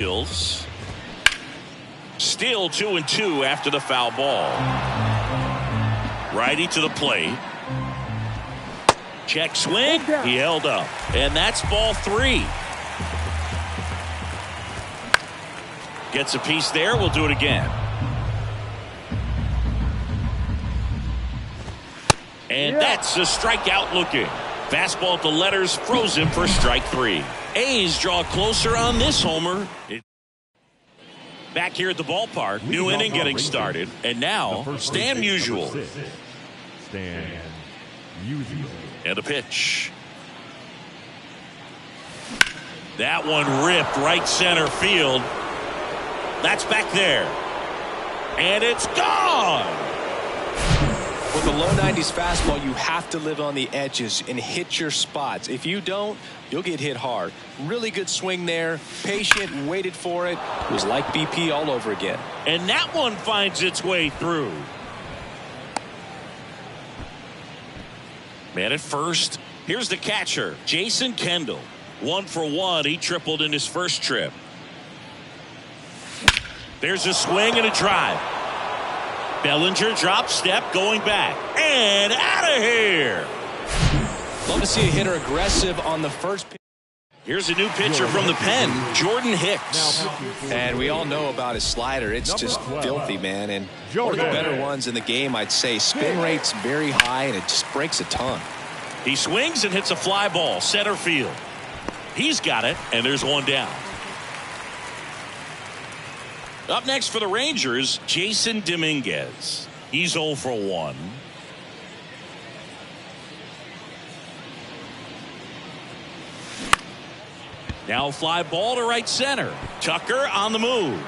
Hills. Still 2-2 after the foul ball. Righty to the plate. Check swing. He held up. And that's ball 3. Gets a piece there. We'll do it again. And that's a strikeout looking. Fastball at the letters froze him for strike 3. A's draw closer on this homer. Back here at the ballpark, new inning getting started. And now, Stan Musial. And a pitch. That one ripped right center field. That's back there. And it's gone. With a low 90s fastball, you have to live on the edges and hit your spots. If you don't, you'll get hit hard. Really good swing there. Patient, waited for it. It was like BP all over again. And that one finds its way through. Man at first. Here's the catcher, Jason Kendall. 1 for 1. He tripled in his first trip. There's a swing and a drive. Bellinger drop step going back and out of here. Love to see a hitter aggressive on the first pitch. Here's a new pitcher from the pen, Jordan Hicks. And we all know about his slider. It's just filthy, man. And one of the better ones in the game, I'd say. Spin rate's very high, and it just breaks a ton. He swings and hits a fly ball center field. He's got it, and there's one down. Up next for the Rangers, Jason Dominguez. He's 0 for 1. Now fly ball to right center. Tucker on the move.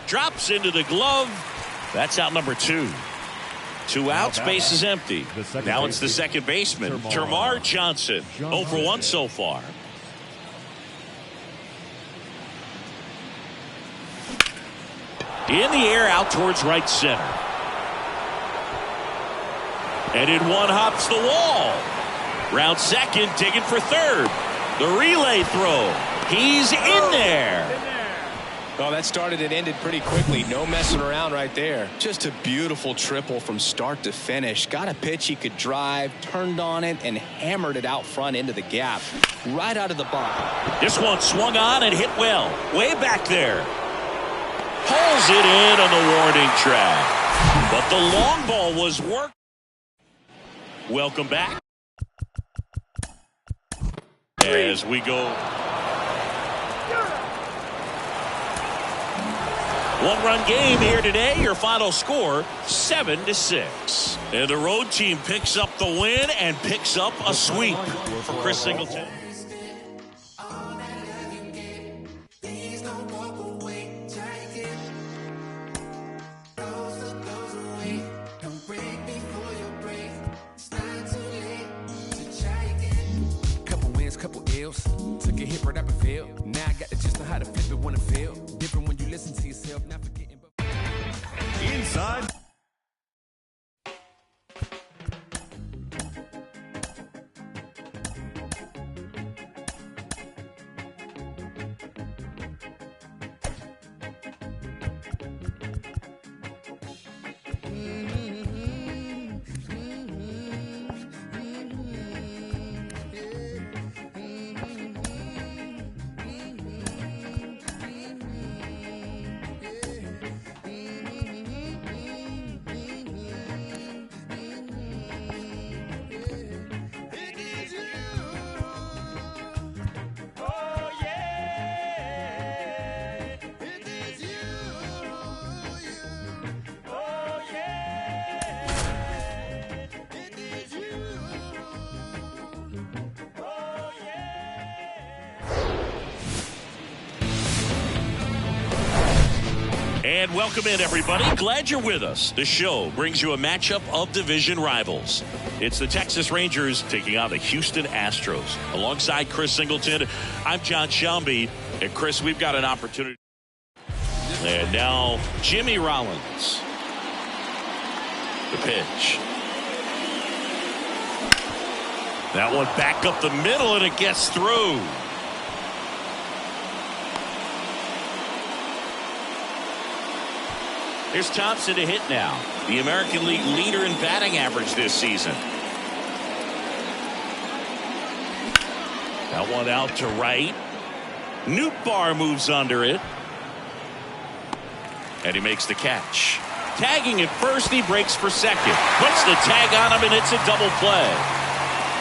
Drops into the glove. That's out number 2. 2 outs, base is empty. Now it's the second baseman, Termarr Johnson. 0 for 1 so far. In the air out towards right center. And in one hops the wall. Round second, digging for third. The relay throw. He's in there. Well, that started and ended pretty quickly. No messing around right there. Just a beautiful triple from start to finish. Got a pitch he could drive, turned on it, and hammered it out front into the gap. Right out of the box. This one swung on and hit well. Way back there. Pulls it in on the warning track. But the long ball was worked. Welcome back. As we go. One-run game here today. Your final score, 7-6. And the road team picks up the win and picks up a sweep for Chris Singleton. Took a hit right up and failed. Now I got the gist of how to flip it when it feel. Different when you listen to yourself, not forgetting. Inside. And welcome in, everybody. Glad you're with us. The show brings you a matchup of division rivals. It's the Texas Rangers taking on the Houston Astros. Alongside Chris Singleton, I'm John Shambi. And Chris, we've got an opportunity. And now Jimmy Rollins. The pitch. That one back up the middle, and it gets through. Here's Thompson to hit now. The American League leader in batting average this season. That one out to right. Nootbaar moves under it. And he makes the catch. Tagging at first, he breaks for second. Puts the tag on him, and it's a double play.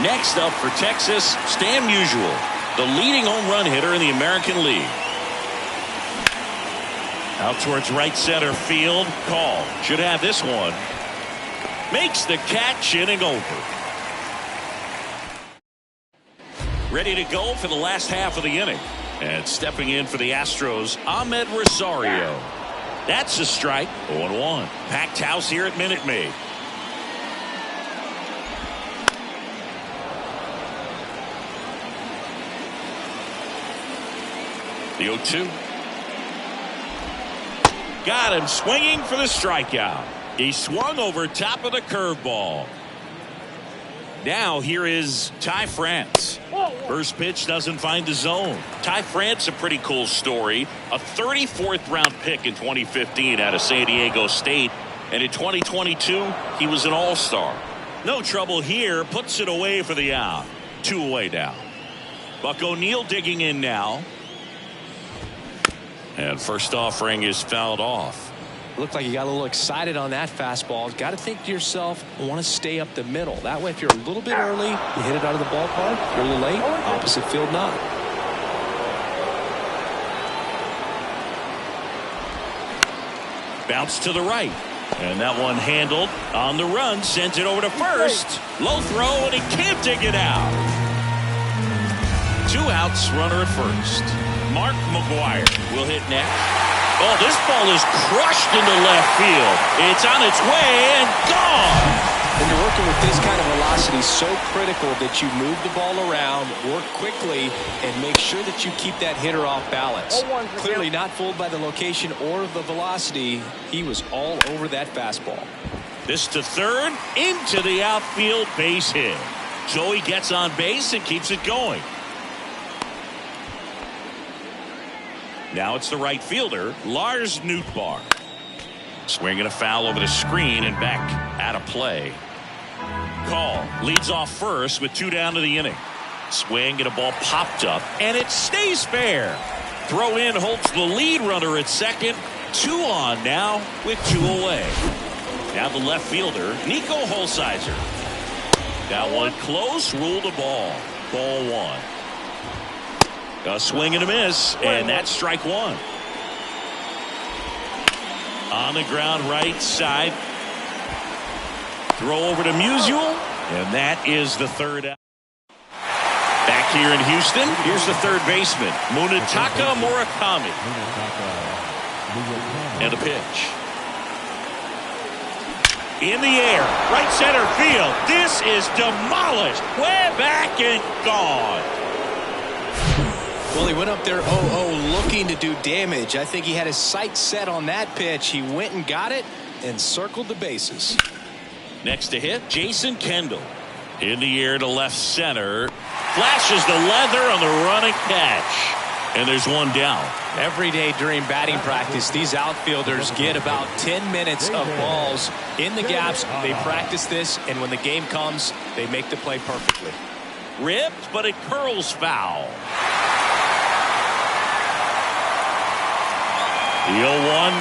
Next up for Texas, Stan Musial, the leading home run hitter in the American League. Out towards right center field. Call. Should have this one. Makes the catch, inning over. Ready to go for the last half of the inning. And stepping in for the Astros, Ahmed Rosario. That's a strike. 0-1. Packed house here at Minute Maid. The 0-2. Got him swinging for the strikeout. He swung over top of the curveball. Now here is Ty France. First pitch doesn't find the zone. Ty France, a pretty cool story. A 34th round pick in 2015 out of San Diego State. And in 2022, he was an all-star. No trouble here. Puts it away for the out. 2 away now. Buck O'Neil digging in now. And first offering is fouled off. Looked like you got a little excited on that fastball. Got to think to yourself, I want to stay up the middle. That way, if you're a little bit early, you hit it out of the ballpark. If you're a little late, opposite field not. Bounce to the right. And that one handled on the run. Sends it over to first. Low throw, and he can't dig it out. 2 outs, runner at first. Mark McGwire will hit next. Oh, this ball is crushed into left field. It's on its way and gone. When you're working with this kind of velocity, so critical that you move the ball around, work quickly, and make sure that you keep that hitter off balance. Clearly not fooled by the location or the velocity. He was all over that fastball. This to third, into the outfield, base hit. So he gets on base and keeps it going. Now it's the right fielder, Lars Nootbaar. Swinging a foul over the screen and back out of play. Call leads off first with 2 down to the inning. Swing and a ball popped up, and it stays fair. Throw in holds the lead runner at second. 2 on now with 2 away. Now the left fielder, Nico Holsizer. That one close, ruled a ball. Ball 1. A swing and a miss, and that's strike 1. On the ground right side. Throw over to Musial, and that is the 3rd out. Back here in Houston, here's the 3rd baseman, Munetaka Murakami. And the pitch. In the air, right center field. This is demolished. Way back and gone. Well, he went up there 0-0 looking to do damage. I think he had his sights set on that pitch. He went and got it and circled the bases. Next to hit, Jason Kendall. In the air to left center. Flashes the leather on the running catch. And there's 1 down. Every day during batting practice, these outfielders get about 10 minutes of balls in the gaps. They practice this, and when the game comes, they make the play perfectly. Ripped, but it curls foul. The 0-1.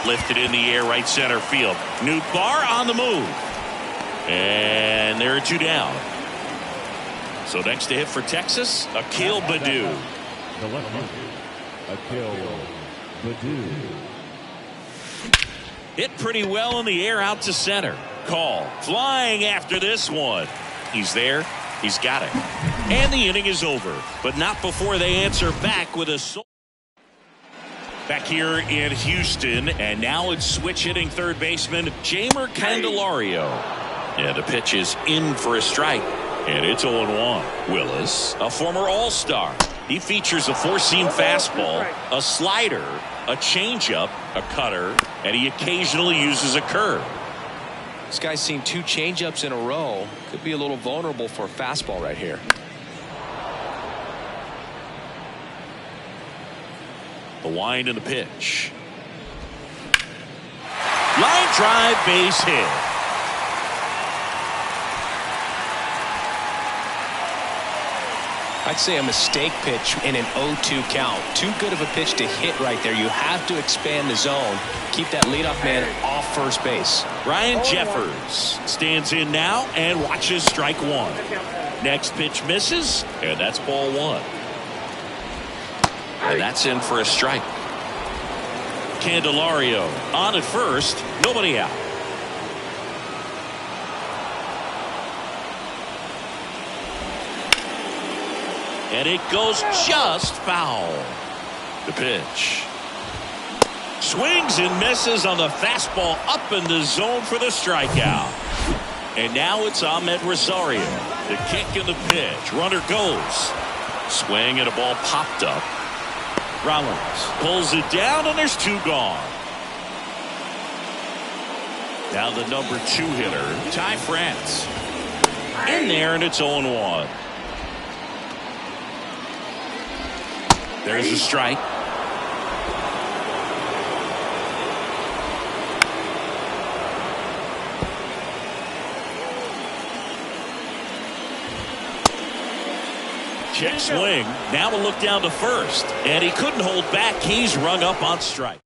Lifted in the air, right center field. Nootbaar on the move. And there are 2 down. So next to hit for Texas, Akil Baddoo. The left-hander, Akil Baddoo. Hit pretty well in the air out to center. Call. Flying after this one. He's there. He's got it. And the inning is over. But not before they answer back with a... Back here in Houston, and now it's switch hitting 3rd baseman Jeimer Candelario. And the pitch is in for a strike. And it's 0-1. Willis, a former All-Star. He features a 4-seam fastball, a slider, a changeup, a cutter, and he occasionally uses a curve. This guy's seen 2 changeups in a row. Could be a little vulnerable for a fastball right here. The wind and the pitch. Line drive, base hit. I'd say a mistake pitch in an 0-2 count. Too good of a pitch to hit right there. You have to expand the zone. Keep that leadoff man off first base. Ryan Jeffers stands in now and watches strike one. Next pitch misses, and that's ball one. And that's in for a strike. Candelario on at first, nobody out. And it goes just foul. The pitch. Swings and misses on the fastball up in the zone for the strikeout. And now it's Ahmed Rosario. The kick and the pitch. Runner goes. Swing and a ball popped up. Rollins pulls it down and there's two gone. Now the number 2 hitter, Ty France. In there and it's 0-1. There's a strike. Check swing. Now a look down to first. And he couldn't hold back. He's rung up on strike.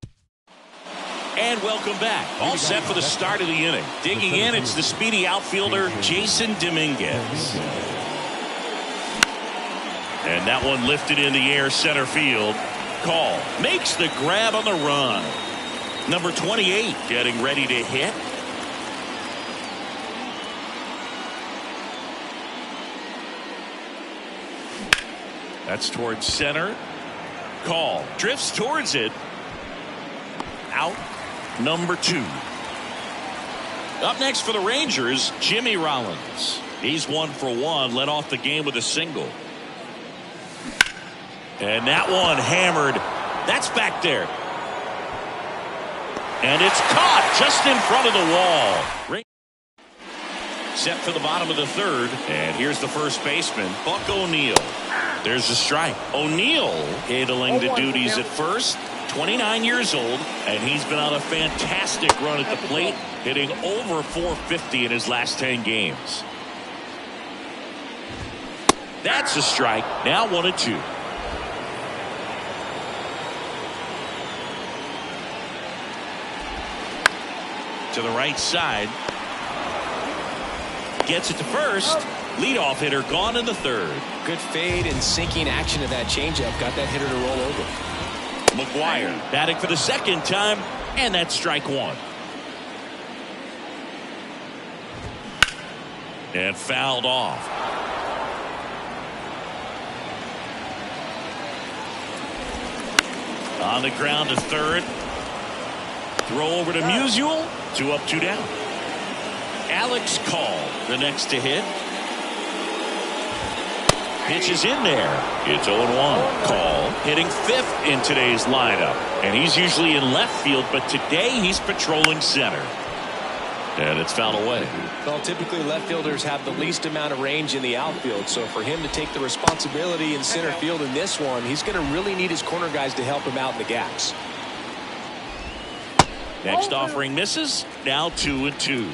And welcome back. All set for the start of the inning. Digging in, it's the speedy outfielder, Jason Dominguez. And that one lifted in the air center field. Call makes the grab on the run. Number 28 getting ready to hit. That's towards center. Call drifts towards it. Out. Number 2. Up next for the Rangers, Jimmy Rollins. He's 1 for 1. Led off the game with a single. And that one hammered. That's back there. And it's caught just in front of the wall. Set for the bottom of the 3rd. And here's the first baseman, Buck O'Neil. There's a strike. O'Neil handling the duties at first. 29 years old. And he's been on a fantastic run at the plate. Hitting over 450 in his last 10 games. That's a strike. Now 1-2. To the right side. Gets it to first. Leadoff hitter gone in the 3rd. Good fade and sinking action of that changeup. Got that hitter to roll over. McGuire batting for the 2nd time. And that's strike 1. And fouled off. On the ground to 3rd. Throw over to Musial. 2 up, 2 down. Alex Call, the next to hit. Pitch is in there. It's 0-1. Call hitting 5th in today's lineup. And he's usually in left field, but today he's patrolling center. And it's fouled away. Well, typically left fielders have the least amount of range in the outfield. So for him to take the responsibility in center field in this one, he's going to really need his corner guys to help him out in the gaps. Next offering misses. Now 2-2.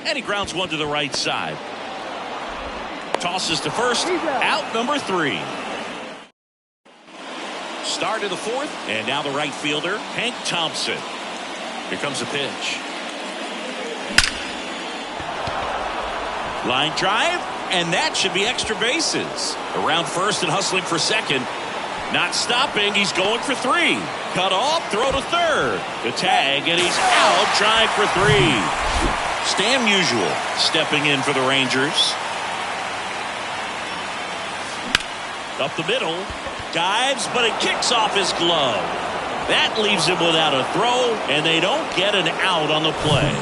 And he grounds one to the right side. Tosses to first. Out number 3. Start of the 4th. And now the right fielder, Hank Thompson. Here comes the pitch. Line drive. And that should be extra bases. Around first and hustling for second. Not stopping. He's going for 3. Cut off. Throw to 3rd. The tag. And he's out. Trying for 3. Stan Musial stepping in for the Rangers. Up the middle. Dives, but it kicks off his glove. That leaves him without a throw, and they don't get an out on the play.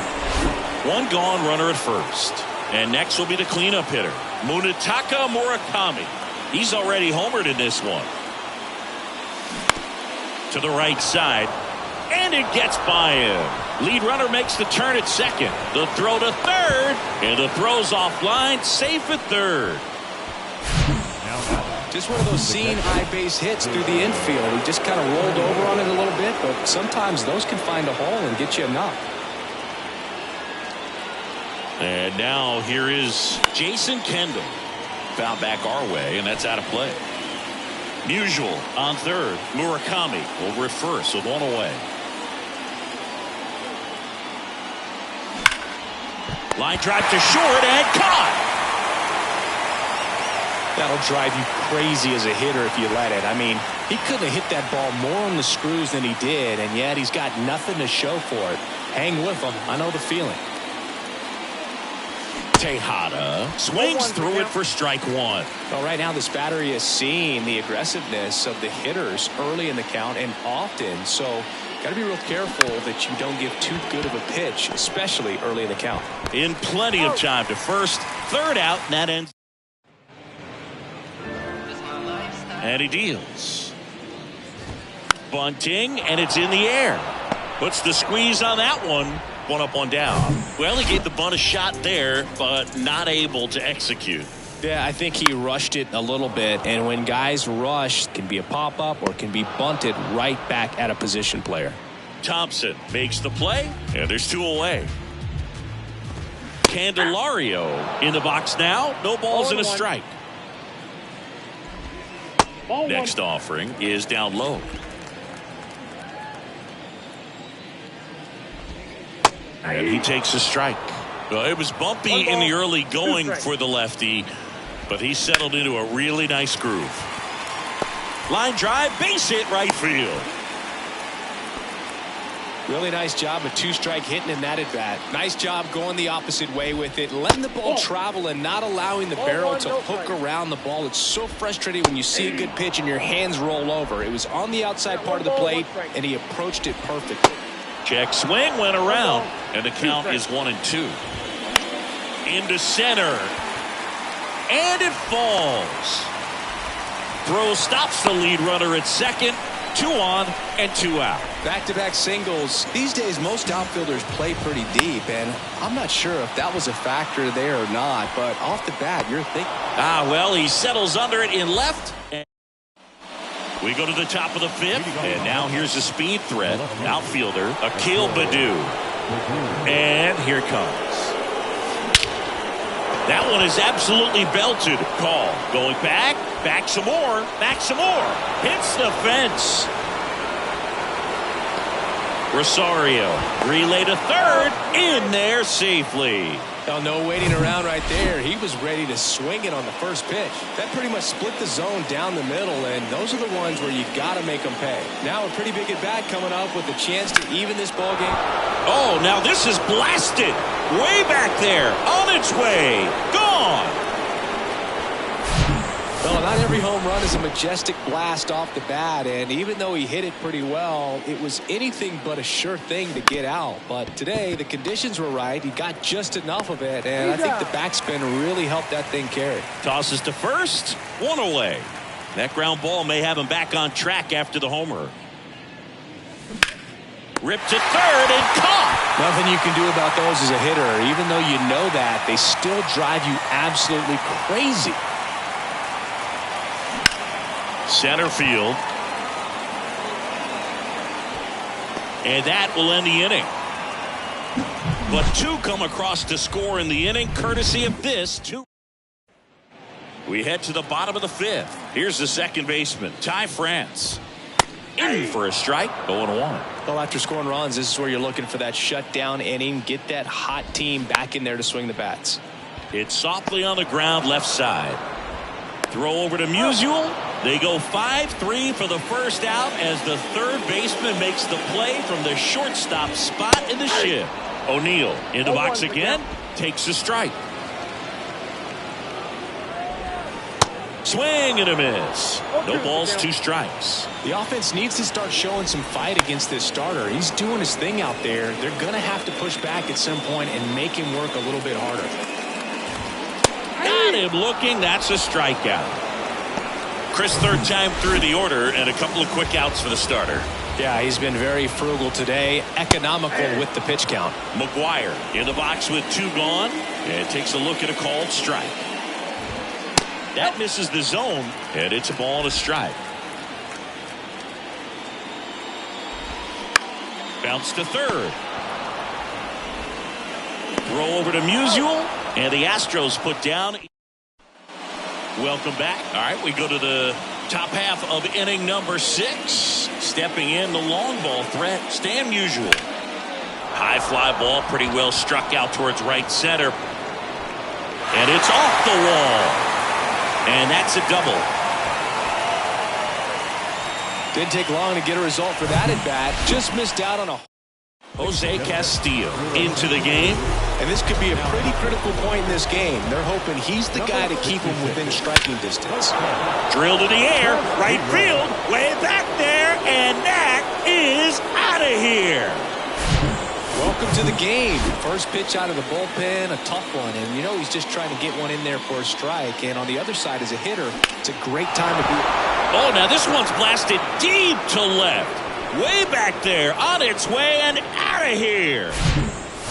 1 gone, runner at first. And next will be the cleanup hitter, Munetaka Murakami. He's already homered in this one. To the right side. And it gets by him. Lead runner makes the turn at second. The throw to third. And the throw's offline. Safe at third. Just one of those seeing high base hits through the infield. He just kind of rolled over on it a little bit, but sometimes those can find a hole and get you a knock. And now here is Jason Kendall. Foul back our way, and that's out of play. Musial on third. Murakami over at first with one away. Line drive to short and caught. That'll drive you crazy as a hitter if you let it. I mean, he couldn't have hit that ball more on the screws than he did, and yet he's got nothing to show for it. Hang with him. I know the feeling. Tejada swings through it for strike one. Well, right now this battery is seeing the aggressiveness of the hitters early in the count and often, so got to be real careful that you don't give too good of a pitch, especially early in the count. In plenty of time to first, third out, and that ends. And he deals. Bunting, and it's in the air. Puts the squeeze on that one. One up, one down. Well, he gave the bunt a shot there, but not able to execute. Yeah, I think he rushed it a little bit, and when guys rush, it can be a pop-up or can be bunted right back at a position player. Thompson makes the play, and there's two away. Candelario in the box now. No balls and a strike. Next offering is down low. And he takes a strike. Well, it was bumpy in the early going for the lefty, but he settled into a really nice groove. Line drive, base hit, right field. Really nice job of two-strike hitting in that at-bat. Nice job going the opposite way with it, letting the ball travel and not allowing the barrel to hook around the ball. It's so frustrating when you see a good pitch and your hands roll over. It was on the outside part of the plate, and he approached it perfectly. Check swing, went around, and the count is 1-2. Into center, and it falls. Throw stops the lead runner at second. 2 on and 2 out. Back-to-back singles. These days, most outfielders play pretty deep, and I'm not sure if that was a factor there or not, but off the bat, you're thinking. Well, he settles under it in left. We go to the top of the fifth, and now here's a speed threat. Outfielder, Akil Baddoo. And here comes. That one is absolutely belted. Call. Going back. Back some more. Back some more. Hits the fence. Rosario. Relay to third. In there safely. Oh, no waiting around right there. He was ready to swing it on the first pitch. That pretty much split the zone down the middle, and those are the ones where you got to make them pay. Now a pretty big at-bat coming up with a chance to even this ball game. Oh, now this is blasted. Way back there. On its way. Gone. Well, not every home run is a majestic blast off the bat, and even though he hit it pretty well, it was anything but a sure thing to get out. But today, the conditions were right. He got just enough of it, and I think the backspin really helped that thing carry. Tosses to first, 1 away. That ground ball may have him back on track after the homer. Ripped to third and caught. Nothing you can do about those as a hitter. Even though you know that, they still drive you absolutely crazy. Center field. And that will end the inning. But 2 come across to score in the inning, courtesy of this 2. We head to the bottom of the 5th. Here's the second baseman, Ty France. In for a strike, 0-1. Well, after scoring runs, this is where you're looking for that shutdown inning. Get that hot team back in there to swing the bats. It's softly on the ground, left side. Throw over to Musial. They go 5-3 for the first out as the third baseman makes the play from the shortstop spot in the shift. O'Neill in the box again, takes a strike. Swing and a miss. No balls, 2 strikes. The offense needs to start showing some fight against this starter. He's doing his thing out there. They're going to have to push back at some point and make him work a little bit harder. Got him looking. That's a strikeout. Chris, third time through the order and a couple of quick outs for the starter. Yeah, he's been very frugal today, economical with the pitch count. McGuire in the box with 2 gone, and takes a look at a called strike. That misses the zone, and it's a ball and a strike. Bounce to third. Throw over to Musial, and the Astros put down. Welcome back. All right, we go to the top half of inning number 6. Stepping in the long ball threat, Stan Musial. High fly ball, pretty well struck out towards right center. And it's off the wall. And that's a double. Didn't take long to get a result for that at bat. Just missed out on a... Jose Castillo into the game. And this could be a pretty critical point in this game. They're hoping he's the guy to keep him within striking distance. Drilled in the air, right field, way back there, and that is out of here. Welcome to the game. First pitch out of the bullpen, a tough one. And you know he's just trying to get one in there for a strike. And on the other side as a hitter, it's a great time to be. Oh, now this one's blasted deep to left. Way back there, on its way and out of here.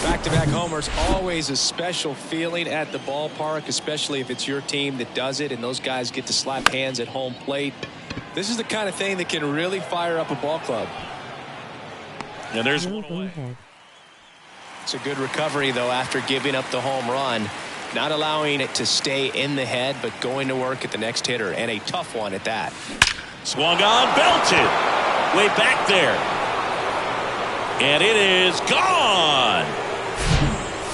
Back-to-back homers, always a special feeling at the ballpark, especially if it's your team that does it and those guys get to slap hands at home plate. This is the kind of thing that can really fire up a ball club. And there's one away. It's a good recovery, though, after giving up the home run. Not allowing it to stay in the head, but going to work at the next hitter, and a tough one at that. Swung on, belted. Way back there. And it is gone.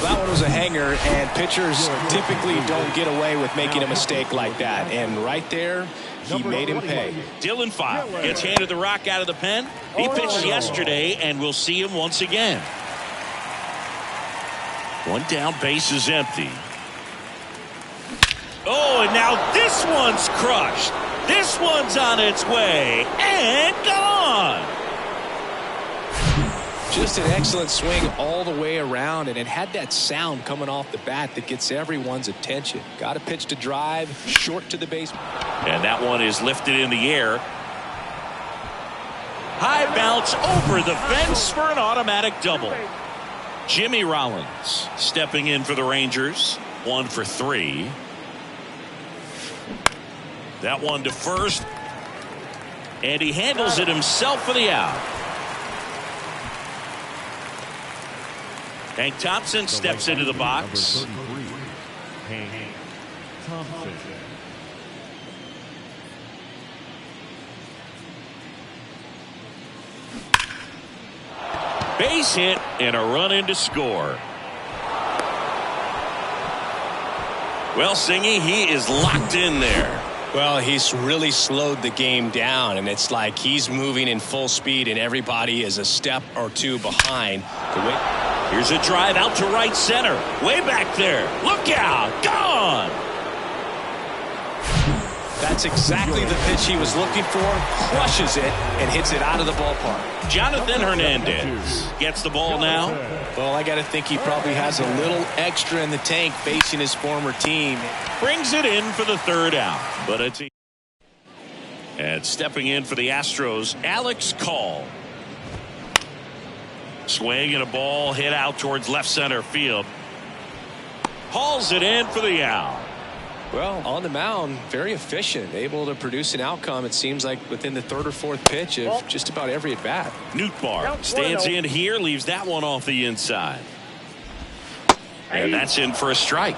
That one was a hanger, and pitchers typically don't get away with making a mistake like that. And right there, he made him pay. Dylan File gets handed the rock out of the pen. He pitched yesterday, and we'll see him once again. One down, base is empty. Oh, and now this one's crushed. This one's on its way and gone. Just an excellent swing all the way around, and it had that sound coming off the bat that gets everyone's attention. Got a pitch to drive, short to the base. And that one is lifted in the air. High bounce over the fence for an automatic double. Jimmy Rollins stepping in for the Rangers. 1 for 3. That one to first. And he handles it himself for the out. Hank Thompson steps into the box. Hank Thompson. Base hit and a run in to score. Well, Singy, he is locked in there. Well, he's really slowed the game down, and it's like he's moving in full speed, and everybody is a step or two behind. Here's a drive out to right center. Way back there. Look out. Gone. That's exactly the pitch he was looking for. Crushes it and hits it out of the ballpark. Jonathan Hernandez gets the ball now. Well, I got to think he probably has a little extra in the tank facing his former team. Brings it in for the third out. But it's... And stepping in for the Astros, Alex Call. Swing and a ball hit out towards left center field. Hauls it in for the out. Well, on the mound, very efficient, able to produce an outcome, it seems like, within the third or fourth pitch of just about every at-bat. Nootbaar stands in here, leaves that one off the inside. And that's in for a strike.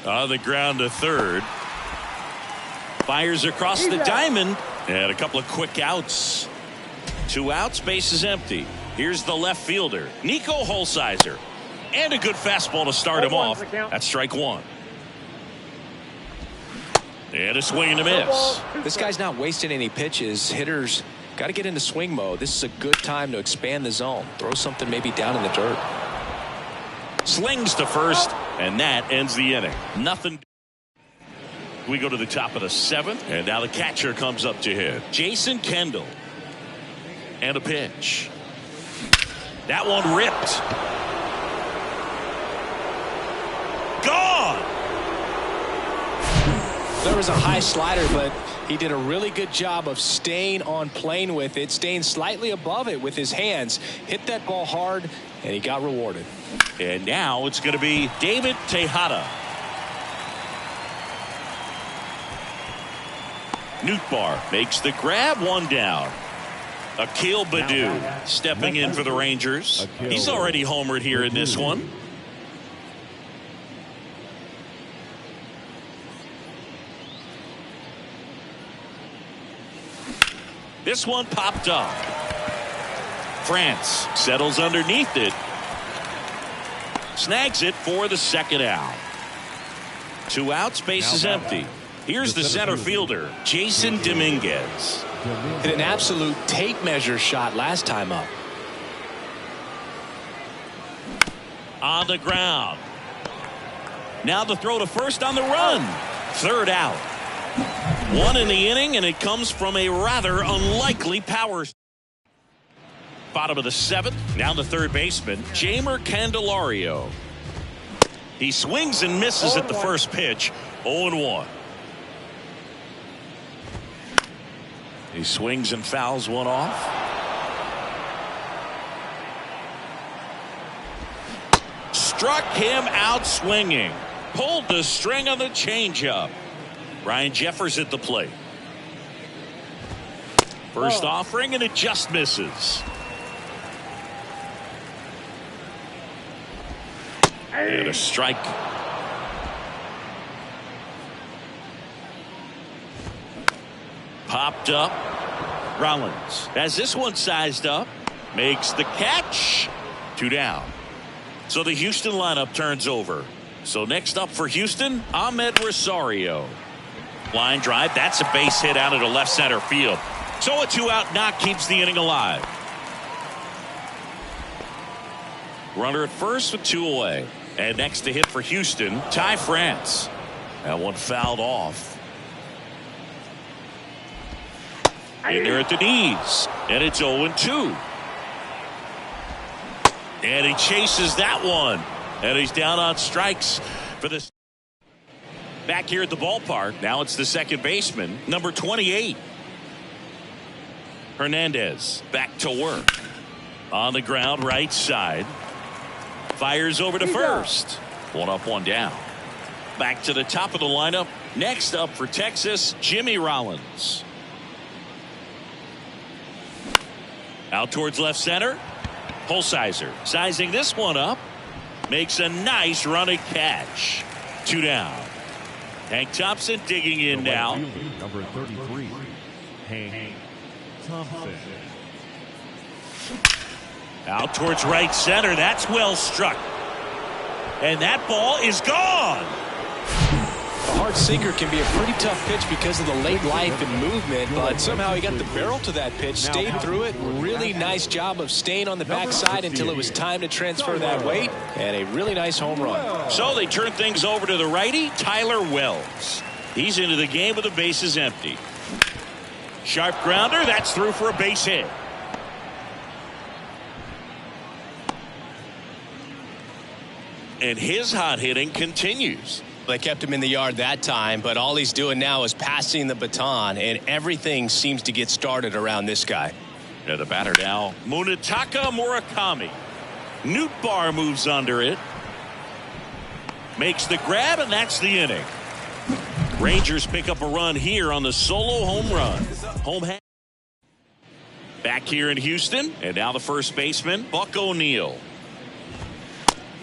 On the ground to third. Fires across the diamond. And a couple of quick outs. 2 outs, base is empty. Here's the left fielder, Nico Holsizer. And a good fastball to start him off. That's strike 1. And a swing and a miss. This guy's not wasting any pitches. Hitters got to get into swing mode. This is a good time to expand the zone. Throw something maybe down in the dirt. Slings to first, and that ends the inning. Nothing. We go to the top of the 7th, and now the catcher comes up to hit. Jason Kendall. And a pitch. That one ripped. Gone. There was a high slider, but he did a really good job of staying on plane with it, staying slightly above it with his hands. Hit that ball hard, and he got rewarded. And now it's going to be David Tejada. Nootbaar makes the grab, one down. Akil Baddoo stepping in for the Rangers. He's already homered here in this one. This one popped up. France settles underneath it. Snags it for the second out. 2 outs, base is empty. Here's the center fielder, Jason Dominguez. Hit an absolute tape measure shot last time up. On the ground. Now the throw to first on the run. 3rd out. 1 in the inning, and it comes from a rather unlikely power. Bottom of the 7th. Now the 3rd baseman, Jeimer Candelario. He swings and misses at the first pitch. 0-1. He swings and fouls one off. Struck him out swinging. Pulled the string on the changeup. Ryan Jeffers at the plate. First offering, and it just misses. And a strike. Popped up. Rollins has this one sized up. Makes the catch. 2 down. So the Houston lineup turns over. So next up for Houston, Ahmed Rosario. Line drive. That's a base hit out into left center field. So a 2-out knock keeps the inning alive. Runner at first with 2 away. And next to hit for Houston, Ty France. That one fouled off. In there at the knees. And it's 0-2. And he chases that one. And he's down on strikes for this. Back here at the ballpark. Now it's the second baseman, number 28. Hernandez back to work. On the ground, right side. Fires over to first. 1 up, 1 down. Back to the top of the lineup. Next up for Texas, Jimmy Rollins. Out towards left center. Holsizer sizing this one up. Makes a nice running catch. 2 down. Hank Thompson digging in now. Number 33, Hank Thompson. Out towards right center. That's well struck. And that ball is gone. A hard sinker can be a pretty tough pitch because of the late life and movement, but somehow he got the barrel to that pitch, stayed through it. Really nice job of staying on the backside until it was time to transfer that weight, and a really nice home run. So they turn things over to the righty, Tyler Wells. He's into the game with the bases empty. Sharp grounder. That's through for a base hit. And his hot hitting continues. They kept him in the yard that time, but all he's doing now is passing the baton, and everything seems to get started around this guy. Yeah, the batter now, Munetaka Murakami. Nootbaar moves under it. Makes the grab, and that's the inning. Rangers pick up a run here on the solo home run. Back here in Houston, and now the first baseman, Buck O'Neil.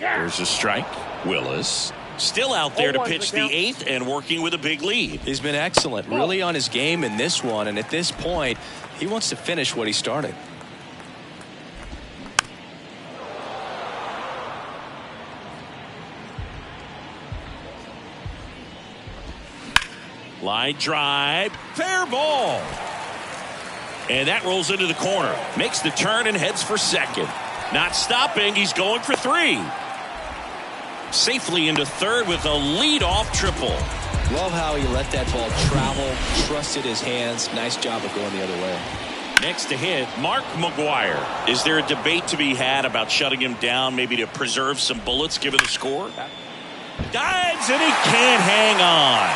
There's a strike. Willis still out there to pitch the 8th and working with a big lead. He's been excellent, really on his game in this one, and at this point, he wants to finish what he started. Line drive, fair ball. And that rolls into the corner. Makes the turn and heads for second. Not stopping, he's going for 3. Safely into third with a leadoff triple. Love how he let that ball travel, trusted his hands. Nice job of going the other way. Next to hit, Mark McGwire. Is there a debate to be had about shutting him down, maybe to preserve some bullets given the score? Dives, and he can't hang on.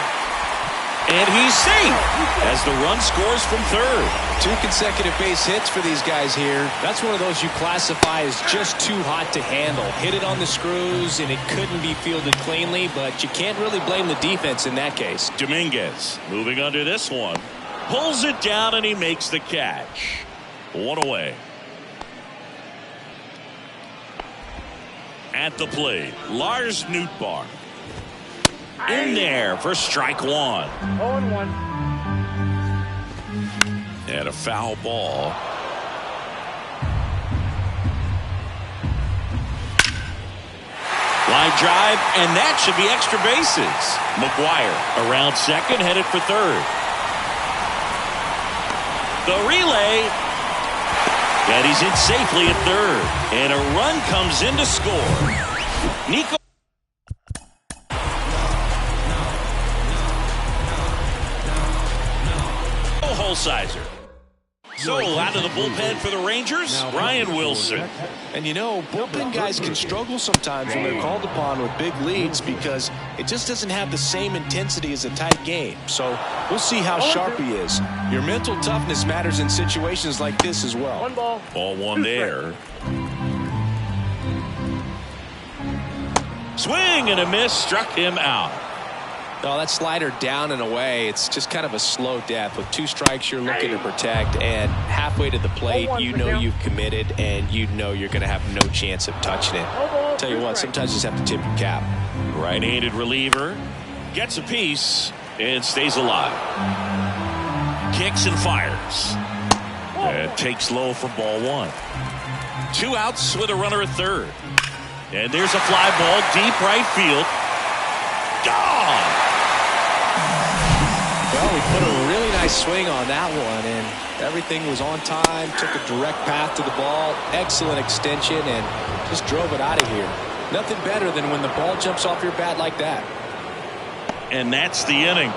And he's safe as the run scores from third. 2 consecutive base hits for these guys here. That's one of those you classify as just too hot to handle. Hit it on the screws, and it couldn't be fielded cleanly, but you can't really blame the defense in that case. Dominguez moving under this one. Pulls it down, and he makes the catch. 1 away. At the plate, Lars Nootbaar. In there for strike 1. 0-1. And a foul ball. Line drive, and that should be extra bases. McGuire around second, headed for third. The relay. And he's in safely at third. And a run comes in to score. Nico Holsizer. So out of the bullpen for the Rangers, Ryan Wilson. And you know, bullpen guys can struggle sometimes when they're called upon with big leads because it just doesn't have the same intensity as a tight game. So we'll see how sharp he is. Your mental toughness matters in situations like this as well. 1 ball. Ball 1 there. Swing and a miss, struck him out. Oh, that slider down and away. It's just kind of a slow death. With 2 strikes you're looking to protect, and halfway to the plate you know you've committed and you know you're going to have no chance of touching it. Tell you what, sometimes you just have to tip your cap. Right-handed reliever gets a piece and stays alive. Kicks and fires. And takes low for ball 1. 2 outs with a runner at third. And there's a fly ball deep right field. Gone! Well, we put a really nice swing on that one, and everything was on time. Took a direct path to the ball. Excellent extension, and just drove it out of here. Nothing better than when the ball jumps off your bat like that. And that's the inning.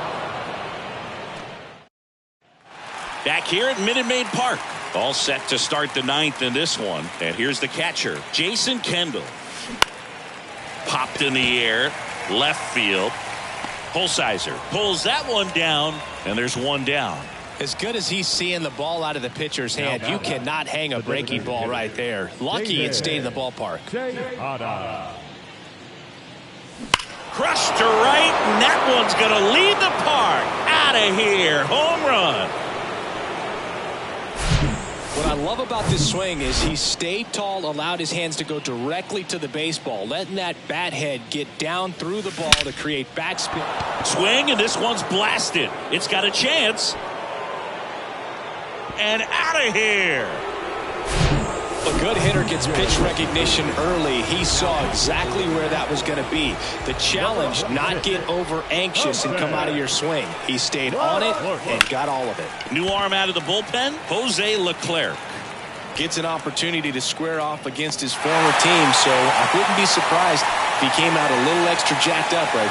Back here at Minute Maid Park. All set to start the 9th in this one. And here's the catcher, Jason Kendall. Popped in the air. Left field. Holsizer pulls that one down, and there's 1 down. As good as he's seeing the ball out of the pitcher's hand, you cannot hang a breaking ball right there. Lucky it stayed in the ballpark. Crushed to right, and that one's going to leave the park. Out of here. Home run. What I love about this swing is he stayed tall, allowed his hands to go directly to the baseball, letting that bat head get down through the ball to create backspin. Swing, and this one's blasted. It's got a chance. And out of here. A good hitter gets pitch recognition early. He saw exactly where that was going to be. The challenge, not get over anxious and come out of your swing. He stayed on it and got all of it. New arm out of the bullpen, Jose Leclerc. Gets an opportunity to square off against his former team, so I wouldn't be surprised if he came out a little extra jacked up right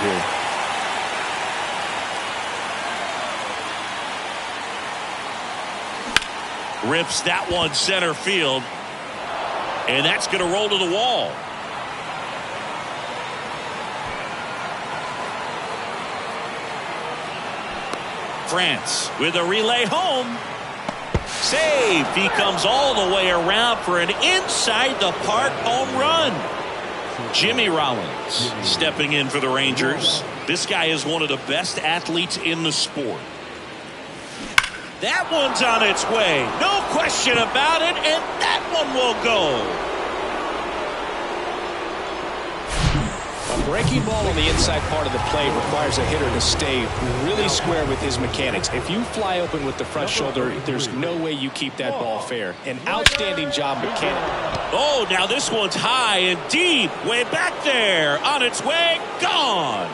here. Rips that one center field. And that's going to roll to the wall. France with a relay home. Save. He comes all the way around for an inside the park home run. Jimmy Rollins stepping in for the Rangers. This guy is one of the best athletes in the sport. That one's on its way. No question about it. And that one will go. A breaking ball on the inside part of the plate requires a hitter to stay really square with his mechanics. If you fly open with the front shoulder, there's no way you keep that ball fair. An outstanding job mechanically. Oh, now this one's high and deep. Way back there. On its way. Gone.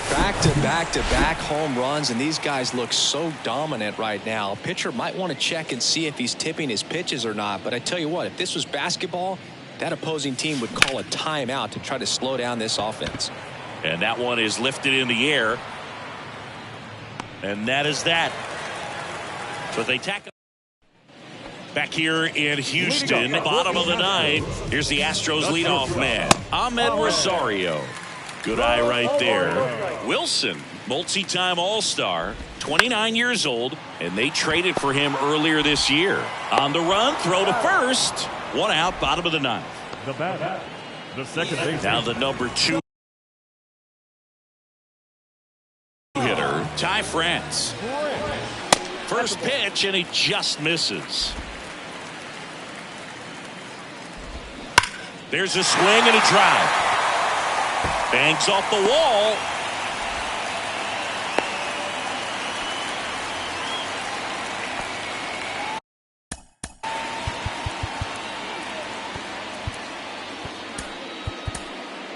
Back-to-back-to-back home runs, and these guys look so dominant right now. A pitcher might want to check and see if he's tipping his pitches or not, but I tell you what, if this was basketball, that opposing team would call a timeout to try to slow down this offense. And that one is lifted in the air. And that is that. But they tackle. Back here in Houston, bottom of the 9th. Here's the Astros leadoff man, Ahmed Rosario. Good eye right there. Wilson, multi-time All-Star, 29 years old, and they traded for him earlier this year. On the run, throw to first. One out, bottom of the ninth. The bat, the second baseman. Now the number 2 hitter, Ty France. First pitch, and he just misses. There's a swing and a drive. Bangs off the wall.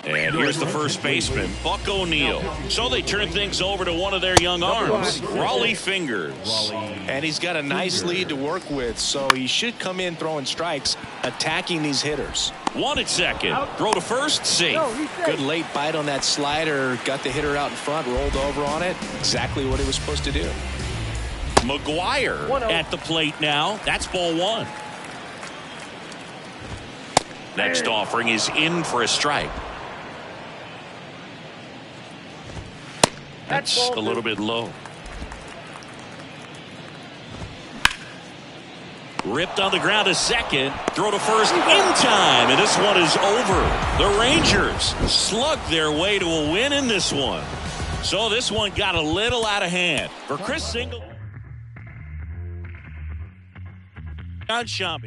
And here's the first baseman, Buck O'Neil. So they turn things over to one of their young arms, Raleigh Fingers. And he's got a nice lead to work with, so he should come in throwing strikes, attacking these hitters. One at second. Throw to first, safe. Good late bite on that slider. Got the hitter out in front, rolled over on it. Exactly what he was supposed to do. McGuire at the plate now. That's ball one. Next offering is in for a strike. That's a little bit low. Ripped on the ground to second. Throw to first in time. And this one is over. The Rangers slugged their way to a win in this one. So this one got a little out of hand. For Chris Singleton, John Shambi.